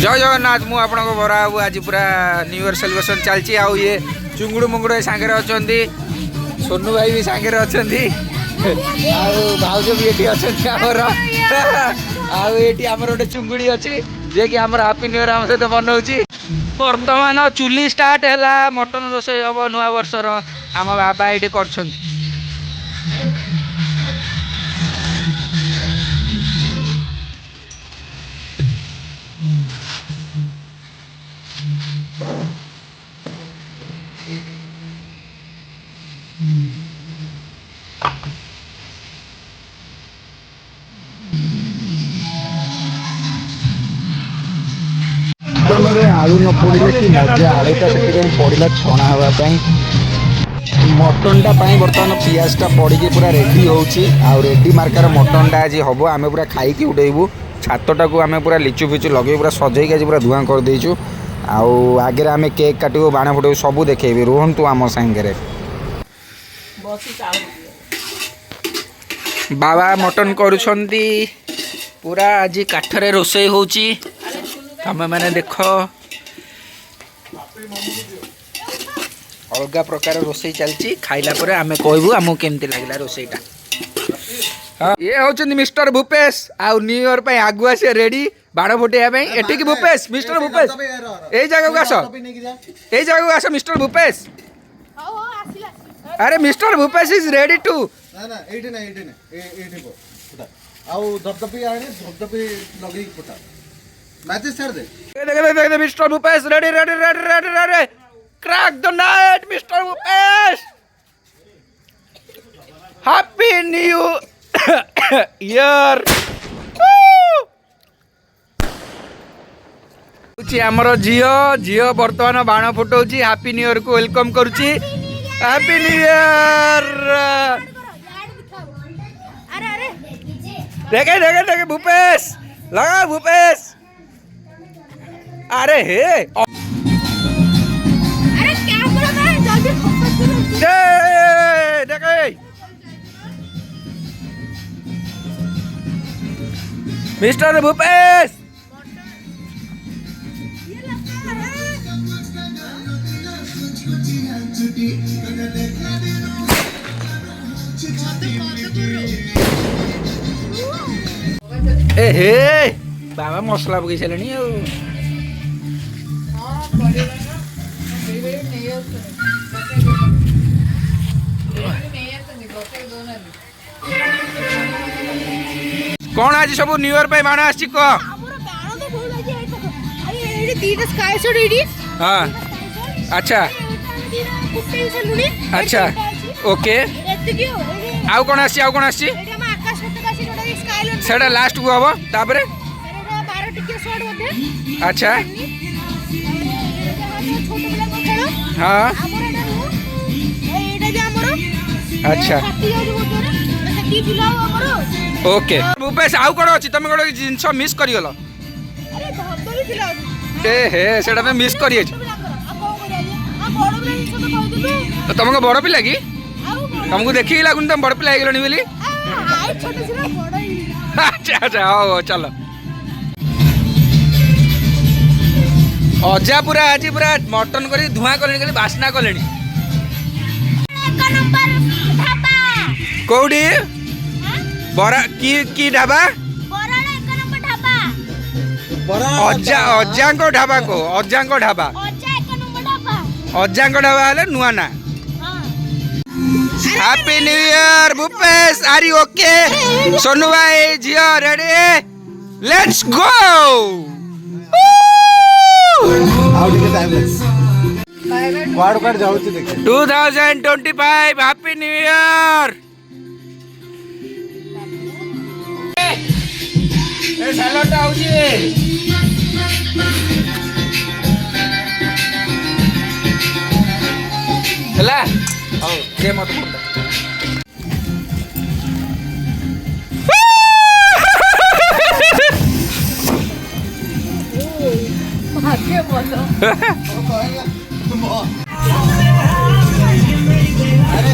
जय जगन्नाथ मु आपण बरा बाबू आज पूरा न्यू इयर सेलिब्रेशन चलती आउ ये चुंगुड़ मुंगुड़ सांगे अच्छा सोनू भाई भी सांगे अच्छा भाज भी ये अच्छा आमर गोटे चुंगुड़ी अच्छी जे कि आम हापी न्यू इयर आम सहित बनाऊँगी बर्तमान चुली स्टार्ट है मटन रोसे हम नुआ वर्षर आम बाबा ये कर आलू न पड़े कि मजा आलूटा से पड़ा छणा हाँपाई मटनटा बर्तमान पियाजटा पड़ी पूरा रेडी होडी मार्कार मटनटा आज हम आम पूरा खाई उड़ेबू छातटा को आम पूरा लिचु फिचु लगे पूरा सजेक आज पूरा धुआं करदेचु आगे आम केक काटू बाण फुटेबू सब देखेबी रुहतु आम सांगे बाबा मटन करुछंती पूरा आज काठरे रोषे होची तमें मैंने देख अलग प्रकार रोषे चलती खाइला पर आम कहबू आमको केमती लगला रोषेटा ये होचंदी मिस्टर भूपेश आउ न्यू ईयर पे आगुआ से रेडी बाण फुटेया एठी की भूपेश मिस्टर भूपेश ए जगह को आस ए जगह को आस मिस्टर भूपेश अरे mister Bhupesh is ready to ना ना एठी ना फुटा आउ धपधपी आने धपधपी लगे फुटा मैचेस छाड़ दे mister Bhupesh ready ready ready ready ready crack the night mister Bhupesh happy new year आमर झीओ बर्तमान बाण फुटाऊँ हैप्पी न्यू ईयर को वेलकम करुच्ची हैप्पी न्यू ईयर देखे देखे देखे भूपेश लगा भूपेश अरे हे देखे मिस्टर भूपेश ए हे बाबा मसला पकई सारे कौन आज सब न्यू ईयर पे बाण आसी को हाँ अच्छा अच्छा ओके आउ कौन आसी सेटा लास्ट को हम तापर अच्छा हाँ अच्छा ओके भूपेश आउ कौन अच्छी तुम गोटे जिनस मिस करगल ए हे सेटा तो मिस कर तुमको बड़ पिला कि तुमको देखिए लगुन तुम बड़ पिला हो बोली अच्छा अच्छा हो चलो अजा पूरा आज पूरा मटन कर धुआं कले बास्ना कले कौड़ी बरा की ढाबा अजा ढाबा को अजा ढाबा हेले नुआ ना happy new year Bhupesh are you okay Sonu भाई जियो रेडी लेट्स गो क्वाड क्वाड जाऊ देखे 2025 हैप्पी न्यू ईयर ए सैलड आउजी हला आओ दे मत भाग्य बोलो अरे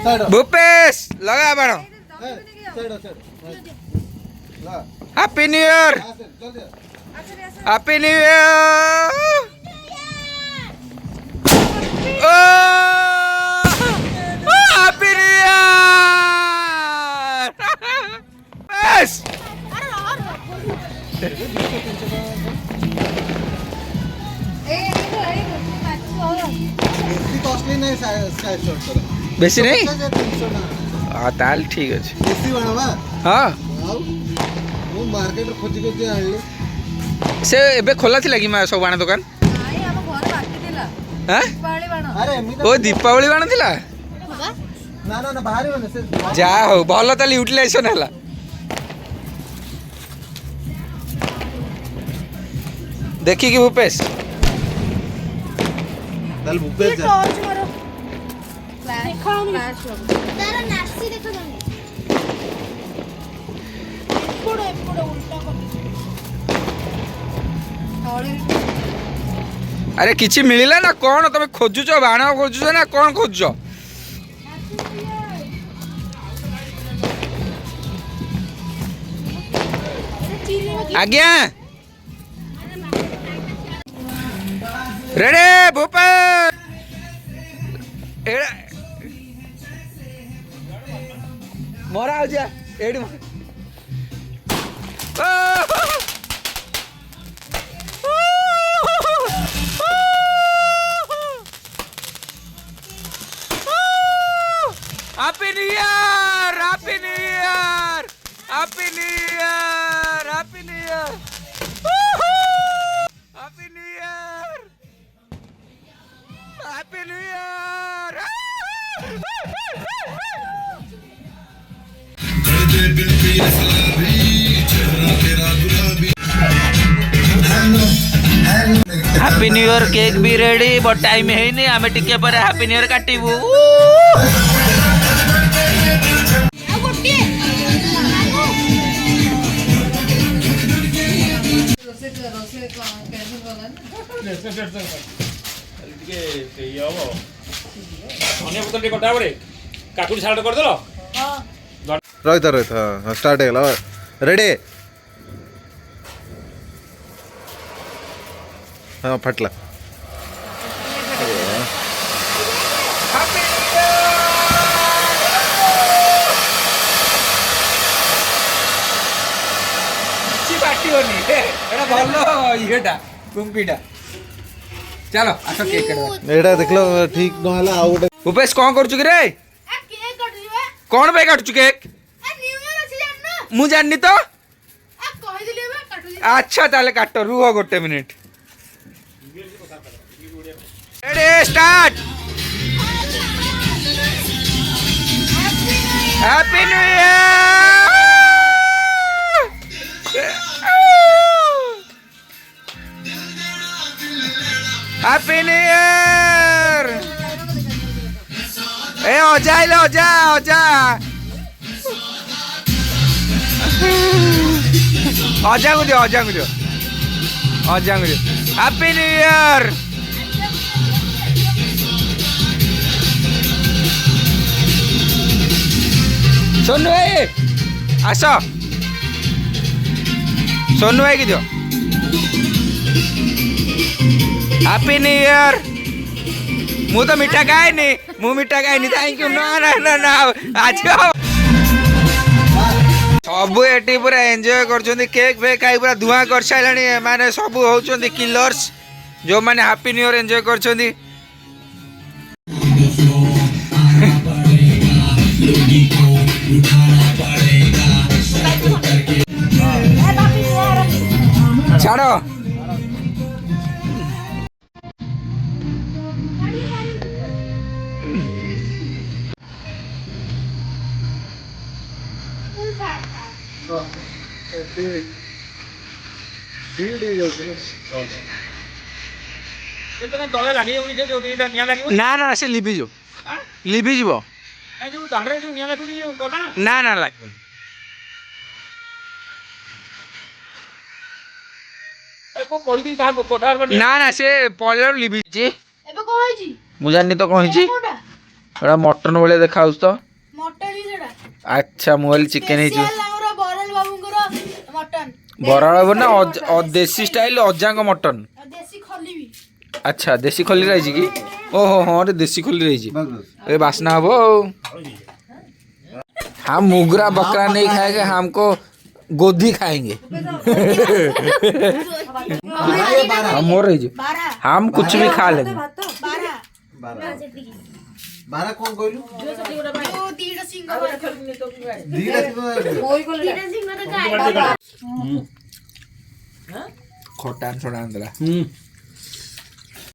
साइड भूपेश लगा बाण साइड ला हैप्पी न्यू ईयर जल्दी हैप्पी न्यू ईयर ओ हैप्पी न्यू ईयर बस एसी कॉस्टली नहीं स्काई शॉट करो बेसी नहीं 300 ना हाँ ताल ठीक अच्छे एसी बनवा हाँ ଆଉ ମୁଁ ମାର୍କେଟରେ ଖୋଜି ଖୋଜି ଆଣିଲି से एबे खोला थी लगी मैं सब बाण दुकान ନାଇଁ ଆମ ଘର ବାକି ଥିଲା हाँ ପାଳି ବାଣ ଆରେ ଏମିତି ओ दीपावली बाण थिला ନା ନା ନା ବାହାରିବନି ସେ जा हो भल ताली यूटिलाइजेशन हैला देखी कि भूपेश ତାହେଲେ ଭୁପେଶ ଯା ଟର୍ଚ ମାର ଫ୍ଲାsh ତାର ନାସି ଦେଖ ତମେ ଏପଟ ଏପଟ ଉଲ୍ଟା କରି ତଳେ अरे किछि मिलिला ना कौन तमे खोजुछ बाण खोजुछ ना कौन खोजुछ आज्ञा रेडी भूपेश मोरा हो जा एडी happy new year happy new year happy new year happy new year happy new year happy new year happy new year cake भी रेडी बट टाइम है नहीं आमे टिके पर हैप्पी न्यू ईयर काटिबू ଆଉ ଗୋଟିଏ ରୋଷେଇ କ୍ୟାନ୍ସଲ କଲା ଧନିଆ ପତ୍ର ଟିକେ କଟା ପରେ କାକୁଡ଼ି ସାଲଡ଼ କରିଦେଲ ରହିଥା ରହିଥା ହଁ ଷ୍ଟାର୍ଟ ହେଇଗଲା ରେଡି ହଁ ଫାଟିଲା କିଛି ବାଟିବନି ଏଟା ଭଲ ଇଏଟା କୁମ୍ପିଟା ଚାଲ ଆସ କେକ୍ କାଟିବା ଏଇଟା ଦେଖିଲ ଠିକ ନହେଲା ଆଉ ଗୋଟେ ଭୂପେଶ କ'ଣ କରୁଛୁ କି ରେ କେକ୍ କାଟିଯିବେ କ'ଣ ପାଇଁ କାଟୁଛୁ କେକ୍ ନିଉ ଇୟର ଅଛି ଜାଣିନ ମୁଁ ଜାଣିନି ତ କହିଦେଲି ଏବେ କାଟୁଛି ଆଚ୍ଛା ତାହେଲେ କାଟ ରୁହ ଗୋଟେ minute ready start happy new year happy new year ए अजा आइले अजा अजा अजा को दियो अजा को दियो अजा को दियो हैप्पी न्यू ईयर सोनू भाई आस सोनू भाई की दियो हैप्पी न्यू ईयर मु तो मीठा खाएनी मु मीठा खाएनी थैंक यू ना ना ना ना आज सबू एटी पूरा एंजॉय करछोंदी केक फेक खाई पूरा धुआं कर साइलानी माने सबू होउछोंदी किलर्स जो माने हैप्पी न्यू ईयर एंजॉय करछोंदी छाड़ो ତଳେ ଲାଗିଯାଉନି ଯେ ଯୋଉଠି ଏଇଟା ନିଆଁ ଲାଗିବ ना ना से लिभि जो लिभि जीवो ଏ ଯୋଉ ଦାଣ୍ଡରେ ଯୋଉ ନିଆଁ ଲାଗୁଛି ଗଲା ना ना लाग ଏ କଣ କରିବି କାହା କୋଠା ना ना से पळेलो लिभि जी ଏବେ କଣ ହେଇଛି मु जानि तो कहि छी କୋଉଟା ଏଟା ମଟନ ଭଳିଆ ଦେଖାଯାଉଛି ତ। ମଟନ ହିଁ ସେଟା ଆଚ୍ଛା ମୁଁ ଭାବିଲି ଚିକେନ ହେଇଯିବ। ସ୍ପେଶାଲ ଆମର ବରାଳ ବାବୁଙ୍କର ମଟନ ବରାଳ ନା ଦେଶୀ ଷ୍ଟାଇଲ ଅଜାଙ୍କ ମଟନ। ଆଉ ଦେଶୀ ଖଲି ବି अच्छा देसी खली रही कि ओहो हाँ रे देसी खली रही ए बासना हबो हम मुगरा बकरा नहीं खाएंगे हमको गोदी खाएंगे हम मोर रही हम कुछ भी खा लेंगे ବାରା बारा कौन कहलु ଯୋଉ ଦିଟା ସିଙ୍ଗ दीटा खटान छोड़ा